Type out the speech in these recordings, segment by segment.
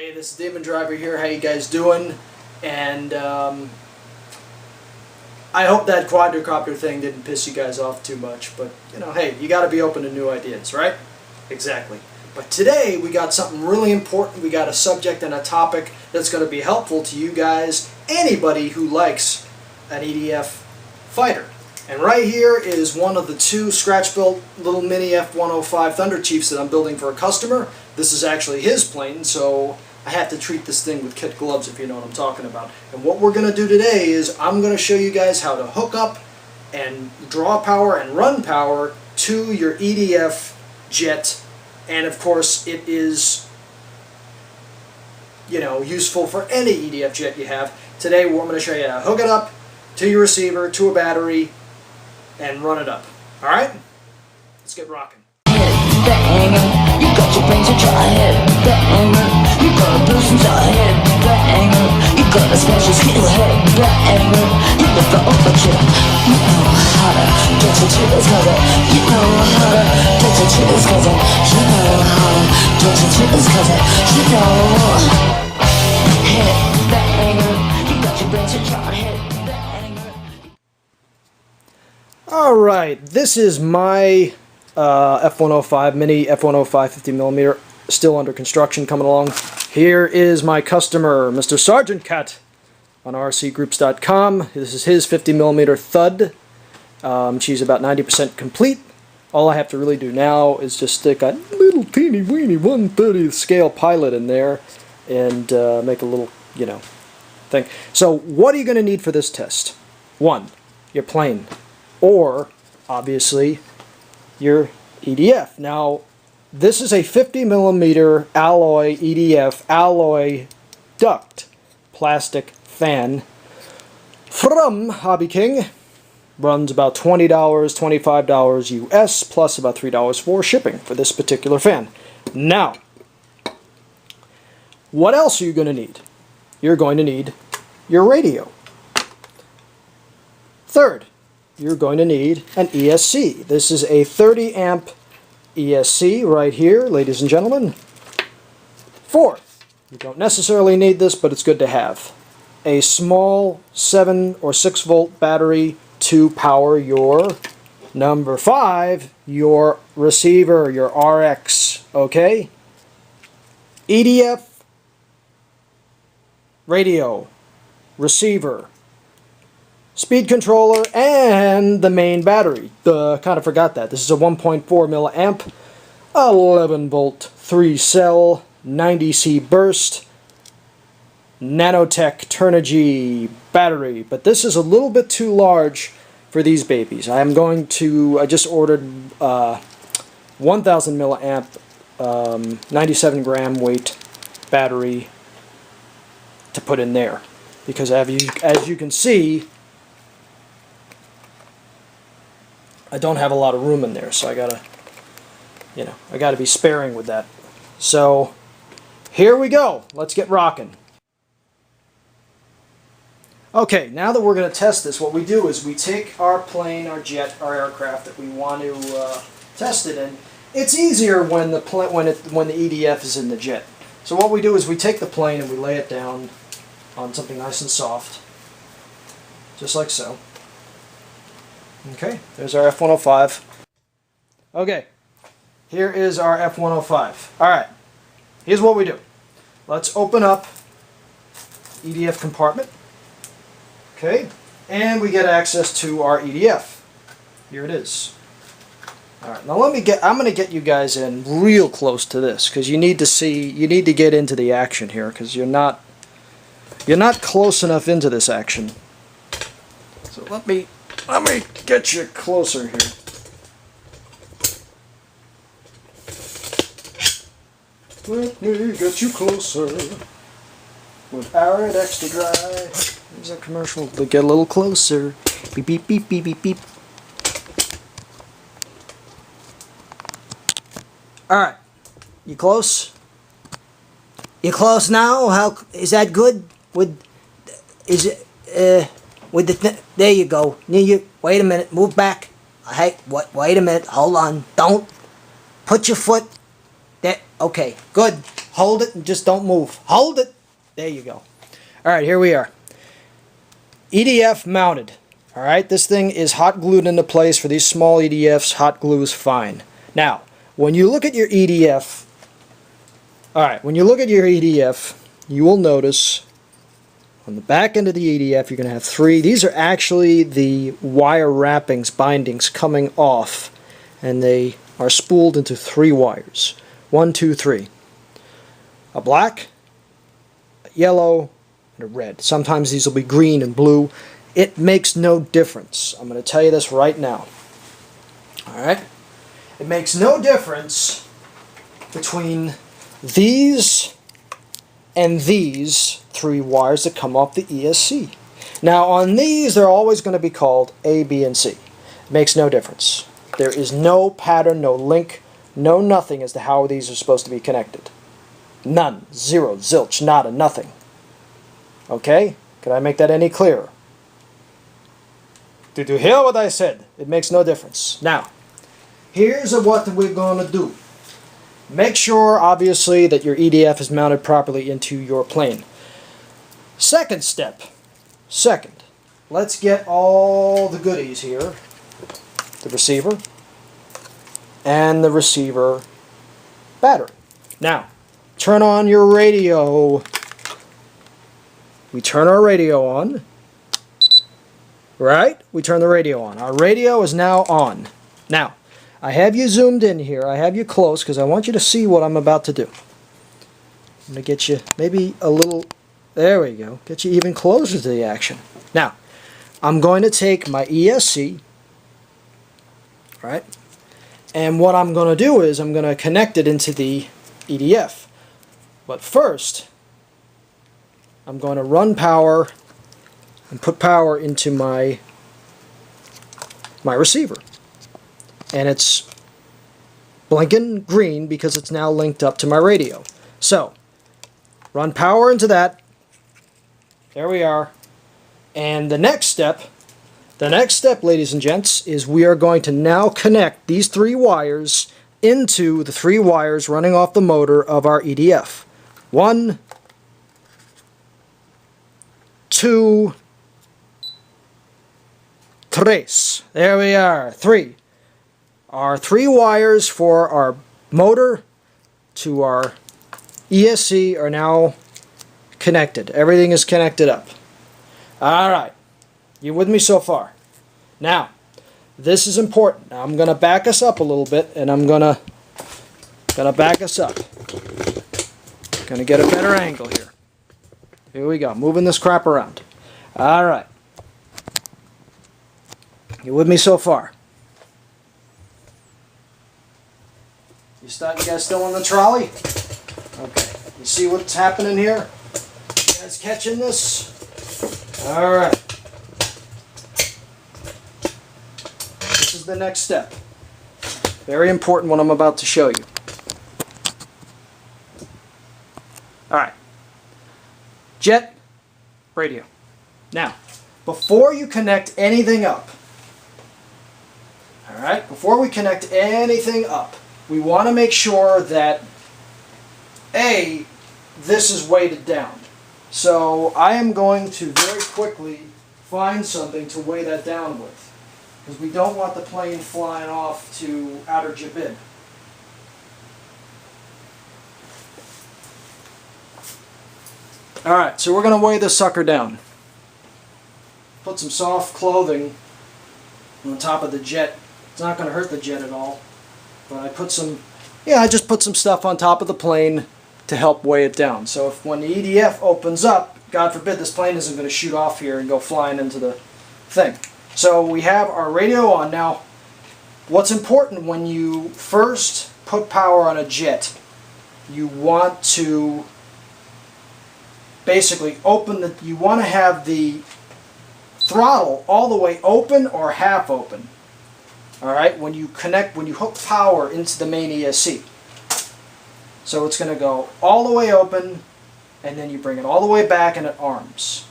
Hey, this is DemonDriver here. How you guys doing? And I hope that quadricopter thing didn't piss you guys off too much. But, you know, hey, you got to be open to new ideas, right? Exactly. But today we got something really important. We got a subject and a topic that's going to be helpful to you guys, anybody who likes an EDF fighter. And right here is one of the two scratch-built little mini F-105 Thunder Chiefs that I'm building for a customer. This is actually his plane, so I have to treat this thing with kid gloves, if you know what I'm talking about. And what we're going to do today is I'm going to show you guys how to hook up and draw power and run power to your EDF jet. And of course it is, you know, useful for any EDF jet you have. Today I'm going to show you how to hook it up to your receiver, to a battery, and run it up. Alright? Let's get rocking. The anger, you got your brains to try it. The anger, you got a boost inside head. The anger, you got a special skill head. The anger, you live the upper chip. You know how to get your chills, cause you know how to get your chills, cause you know how to get your chills, cause you know. Hit the anger, you got your brains to try it. The anger. Alright, this is my F-105, mini F-105 50mm, still under construction, coming along. Here is my customer, Mr. Sergeant Cat, on rcgroups.com. This is his 50mm Thud. She's about 90% complete. All I have to really do now is just stick a little teeny weeny 1/30th scale pilot in there and make a little, you know, thing. So what are you going to need for this test? One, your plane, or obviously your EDF. Now, this is a 50mm alloy EDF alloy duct plastic fan from Hobby King. Runs about $20, $25 US, plus about $3 for shipping for this particular fan. Now, what else are you going to need? You're going to need your radio. Third, you're going to need an ESC. This is a 30 amp ESC right here, ladies and gentlemen. Fourth, you don't necessarily need this, but it's good to have a small 7 or 6 volt battery to power your number 5, your receiver, your RX, okay? EDF, radio, receiver, speed controller, and the main battery. Kind of forgot that. This is a 1.4 milliamp, 11 volt, 3 cell, 90C burst, Nanotech Turnigy battery. But this is a little bit too large for these babies. I just ordered 1000 milliamp, 97 gram weight battery to put in there. Because as you can see, I don't have a lot of room in there, so I gotta be sparing with that. So here we go. Let's get rocking. Okay, now that we're going to test this, what we do is we take our plane, our jet, our aircraft that we want to test it in. It's easier when the EDF is in the jet. So what we do is we take the plane and we lay it down on something nice and soft, just like so. Okay, there's our F-105. Okay, here is our F-105. Alright, here's what we do. Let's open up EDF compartment. Okay, and we get access to our EDF. Here it is. Alright, now I'm going to get you guys in real close to this, because you need to get into the action here, because you're not close enough into this action. So let me get you closer here. Let me get you closer with Arid Extra Dry. There's a commercial to get a little closer. Beep, beep, beep, beep, beep, beep. Alright. You close? You close now? How is that good? There you go. Wait a minute. Move back. Hey, wait a minute. Hold on. Don't put your foot there. Okay, good. Hold it and just don't move. Hold it. There you go. All right, here we are. EDF mounted. All right, this thing is hot glued into place. For these small EDFs, hot glue is fine. Now, when you look at your EDF, all right, when you look at your EDF, you will notice on the back end of the EDF, you're going to have three. These are actually the wire wrappings, bindings coming off, and they are spooled into three wires. 1, 2, 3. A black, a yellow, and a red. Sometimes these will be green and blue. It makes no difference. I'm going to tell you this right now. Alright? It makes no difference between these and these three wires that come off the ESC. Now on these, they're always going to be called A, B, and C. It makes no difference. There is no pattern, no link, no nothing as to how these are supposed to be connected. None. Zero. Zilch. Nada. Nothing. Okay? Can I make that any clearer? Did you hear what I said? It makes no difference. Now, here's what we're going to do. Make sure, obviously, that your EDF is mounted properly into your plane. Second step. Second, let's get all the goodies here. The receiver and the receiver battery. Now, turn on your radio. We turn our radio on. Right? We turn the radio on. Our radio is now on. Now, I have you zoomed in here. I have you close because I want you to see what I'm about to do. I'm going to get you maybe a little... There we go. Get you even closer to the action. Now, I'm going to take my ESC, right? And what I'm going to do is I'm going to connect it into the EDF. But first, I'm going to run power and put power into my receiver. And it's blinking green because it's now linked up to my radio. So, run power into that. There we are. And the next step, ladies and gents, is we are going to now connect these three wires into the three wires running off the motor of our EDF. 1, 2, 3. There we are. 3. Our three wires for our motor to our ESC are now connected. Everything is connected up. Alright. You with me so far? Now, this is important. Now, I'm going to back us up a little bit, and I'm going to back us up. Going to get a better angle here. Here we go. Moving this crap around. Alright. You with me so far? You guys still on the trolley? Okay. You see what's happening here? You guys catching this? Alright. This is the next step. Very important what I'm about to show you. Alright. Jet radio. Now, before you connect anything up, alright, before we connect anything up, we want to make sure that, A, this is weighted down. So I am going to very quickly find something to weigh that down with, because we don't want the plane flying off to outer Jabib. Alright, so we're going to weigh this sucker down. Put some soft clothing on top of the jet. It's not going to hurt the jet at all. But I put some, I just put some stuff on top of the plane to help weigh it down. So if when the EDF opens up, God forbid this plane isn't going to shoot off here and go flying into the thing. So we have our radio on. Now, what's important when you first put power on a jet, you want to basically you want to have the throttle all the way open or half open. Alright, when you hook power into the main ESC. So it's going to go all the way open, and then you bring it all the way back and it arms.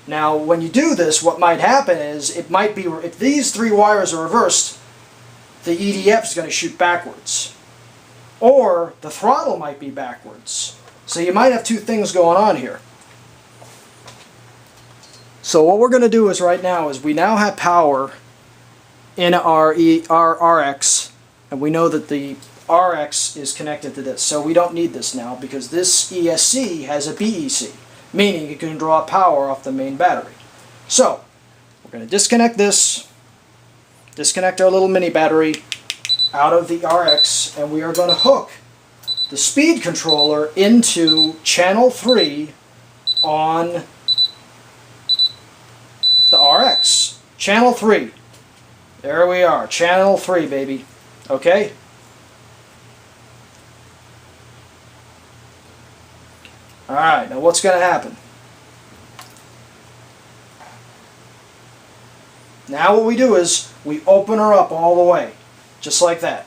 Now, when you do this, what might happen is, if these three wires are reversed, the EDF is going to shoot backwards. or the throttle might be backwards. So you might have two things going on here. So what we're going to do is right now is we now have power in our RX, and we know that the RX is connected to this. So we don't need this now because this ESC has a BEC, meaning it can draw power off the main battery. So we're going to disconnect this, disconnect our little mini battery out of the RX, and we are going to hook the speed controller into channel 3 on the RX. Channel 3. There we are. Channel 3, baby. Okay? Alright, now what's going to happen? Now what we do is we open her up all the way. Just like that.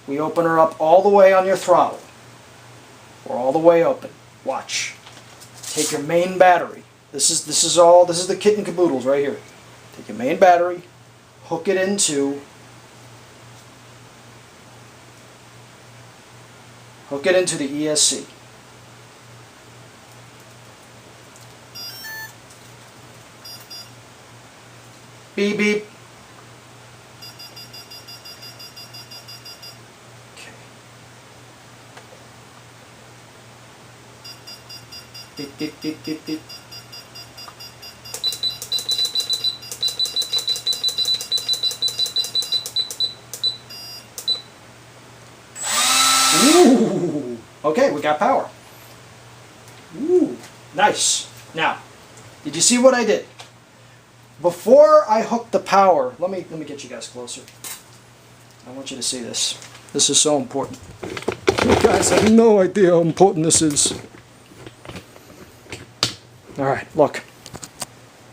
We open her up all the way on your throttle. We're all the way open. Watch. Take your main battery. This is the kit and caboodles right here. Take your main battery, hook it into the ESC. Beep beep. Okay. Beep beep beep beep beep. Ooh. Okay, we got power. Ooh, nice. Now, did you see what I did? Before I hooked the power, let me get you guys closer. I want you to see this. This is so important. You guys have no idea how important this is. Alright, look.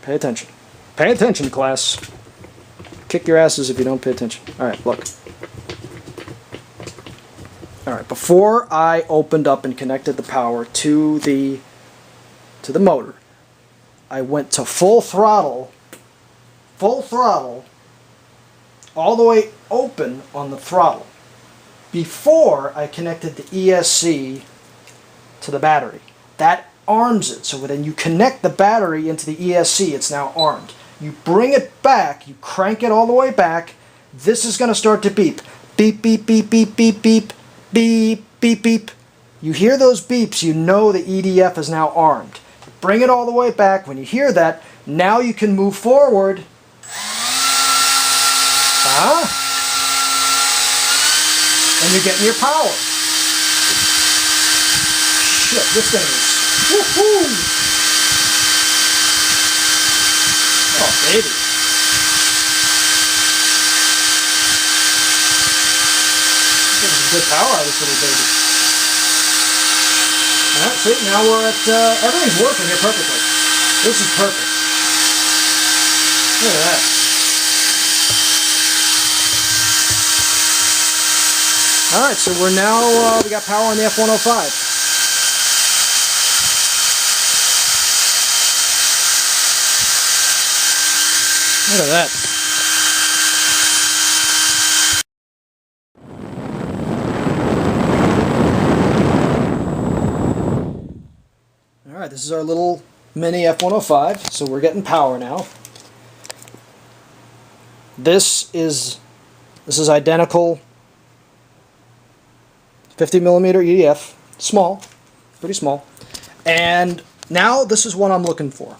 Pay attention. Pay attention, class. Kick your asses if you don't pay attention. Alright, look. Alright, before I opened up and connected the power to the motor, I went to full throttle, all the way open on the throttle, before I connected the ESC to the battery. That arms it, so when you connect the battery into the ESC, it's now armed. You bring it back, you crank it all the way back, this is going to start to beep. Beep, beep, beep, beep, beep, beep. Beep, beep, beep. You hear those beeps, you know the EDF is now armed. Bring it all the way back. When you hear that, now you can move forward. And you're getting your power. Shit, this thing is... Woohoo! Oh, baby. Good power out of this little baby. Alright, see, now we're at, everything's working here perfectly. This is perfect. Look at that. Alright, so we're now, we got power on the F105. Look at that. Alright, this is our little mini F105, so we're getting power now. This is identical 50mm EDF, small, pretty small. And now this is what I'm looking for.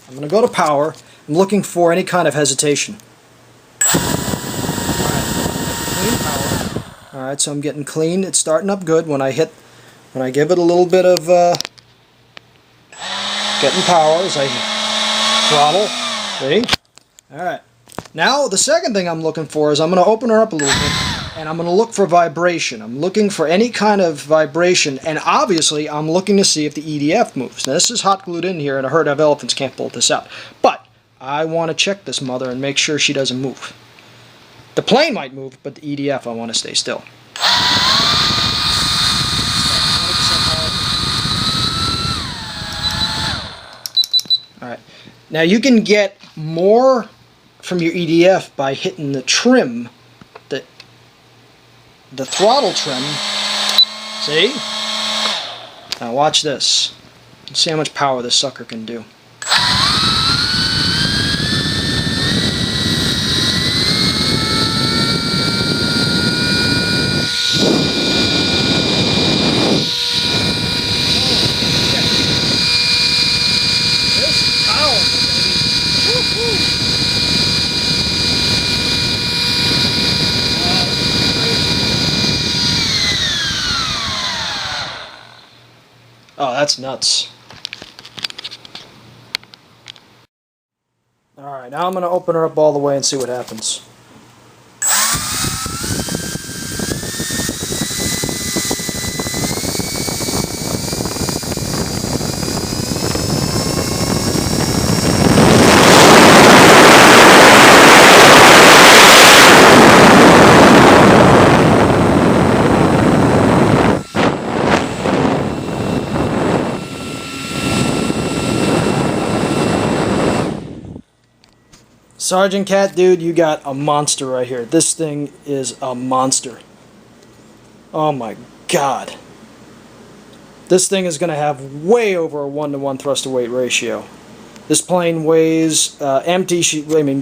I'm going to go to power. I'm looking for any kind of hesitation. Clean power. Alright, so I'm getting clean. It's starting up good when I give it a little bit of getting power as I throttle. See? Alright. Now the second thing I'm looking for is I'm going to open her up a little bit and I'm going to look for vibration. I'm looking for any kind of vibration, and obviously I'm looking to see if the EDF moves. Now this is hot glued in here and a herd of elephants can't bolt this out. But I want to check this mother and make sure she doesn't move. The plane might move, but the EDF I want to stay still. Alright. Now you can get more from your EDF by hitting the trim, the throttle trim. See? Now watch this. Let's see how much power this sucker can do. Oh, that's nuts. Alright, now I'm going to open her up all the way and see what happens. Sergeant Cat, dude, you got a monster right here. This thing is a monster. Oh my god. This thing is going to have way over a 1-to-1 thrust-to-weight ratio. This plane weighs, empty,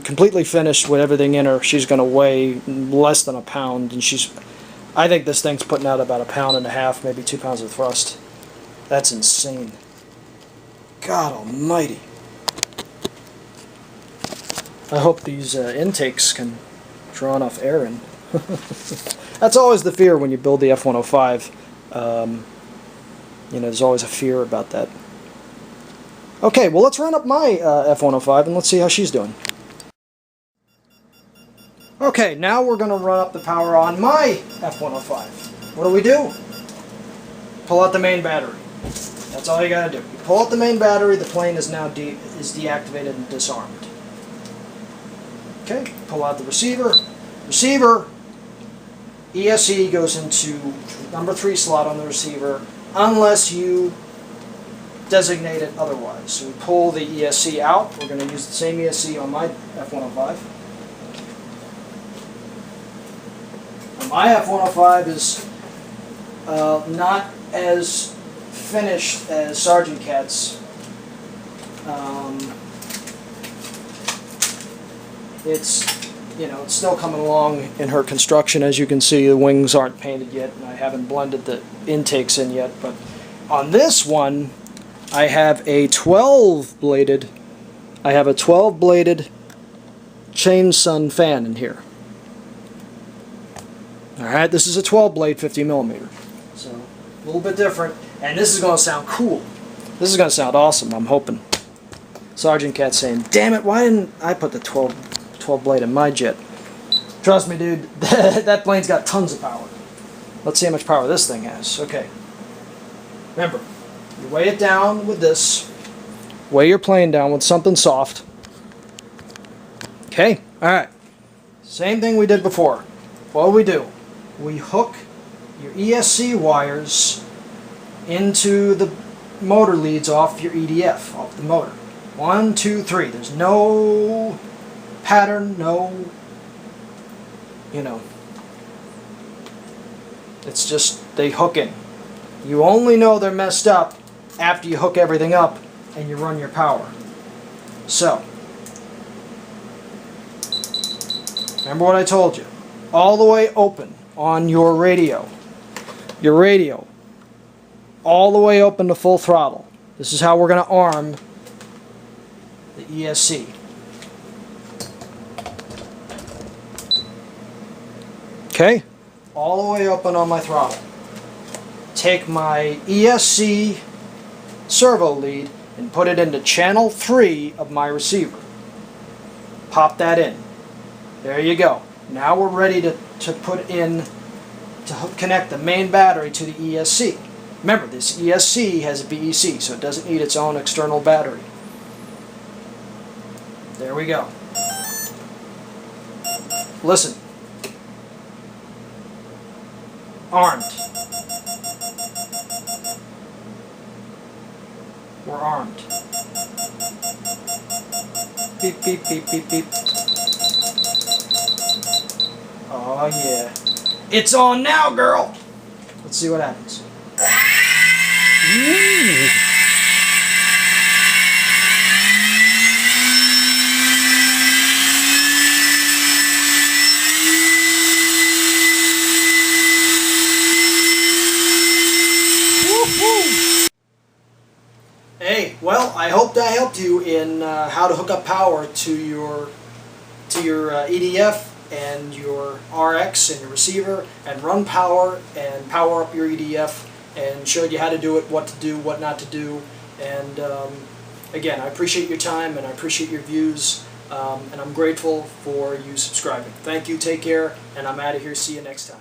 completely finished with everything in her, she's going to weigh less than a pound. And I think this thing's putting out about 1.5 pounds, maybe 2 pounds of thrust. That's insane. God almighty. I hope these intakes can draw enough air in. That's always the fear when you build the F-105. You know, there's always a fear about that. Okay, well, let's run up my F-105 and let's see how she's doing. Okay, now we're going to run up the power on my F-105. What do? Pull out the main battery. That's all you got to do. You pull out the main battery, the plane is now deactivated and disarmed. Okay, pull out the receiver. Receiver, ESC goes into number 3 slot on the receiver unless you designate it otherwise. So we pull the ESC out. We're going to use the same ESC on my F-105. My F-105 is not as finished as Sergeant Cat's. It's still coming along in her construction. As you can see, the wings aren't painted yet, and I haven't blended the intakes in yet. But on this one, I have a 12-bladed chain-sun fan in here. All right, this is a 12-blade 50mm, so a little bit different. And this is going to sound cool. This is going to sound awesome. I'm hoping. Sergeant Cat saying, "Damn it! Why didn't I put the 12 blade in my jet?" Trust me, dude, that plane's got tons of power. Let's see how much power this thing has. Okay. Remember, you weigh it down with this. Weigh your plane down with something soft. Okay, alright. Same thing we did before. What do? We hook your ESC wires into the motor leads off your EDF, off the motor. 1, 2, 3. There's no pattern, it's just they hook in. You only know they're messed up after you hook everything up and you run your power. So, remember what I told you. All the way open on your radio. Your radio. All the way open to full throttle. This is how we're going to arm the ESC. Okay, all the way open on my throttle. Take my ESC servo lead and put it into channel 3 of my receiver. Pop that in. There you go. Now we're ready to connect the main battery to the ESC. Remember, this ESC has a BEC, so it doesn't need its own external battery. There we go. Listen. Armed. We're armed. Beep, beep, beep, beep, beep. Oh yeah. It's on now, girl! Let's see what happens. Hey, well, I hope that helped you in how to hook up power to your EDF and your RX and your receiver, and run power and power up your EDF, and showed you how to do it, what to do, what not to do. And again, I appreciate your time and I appreciate your views, and I'm grateful for you subscribing. Thank you, take care, and I'm out of here. See you next time.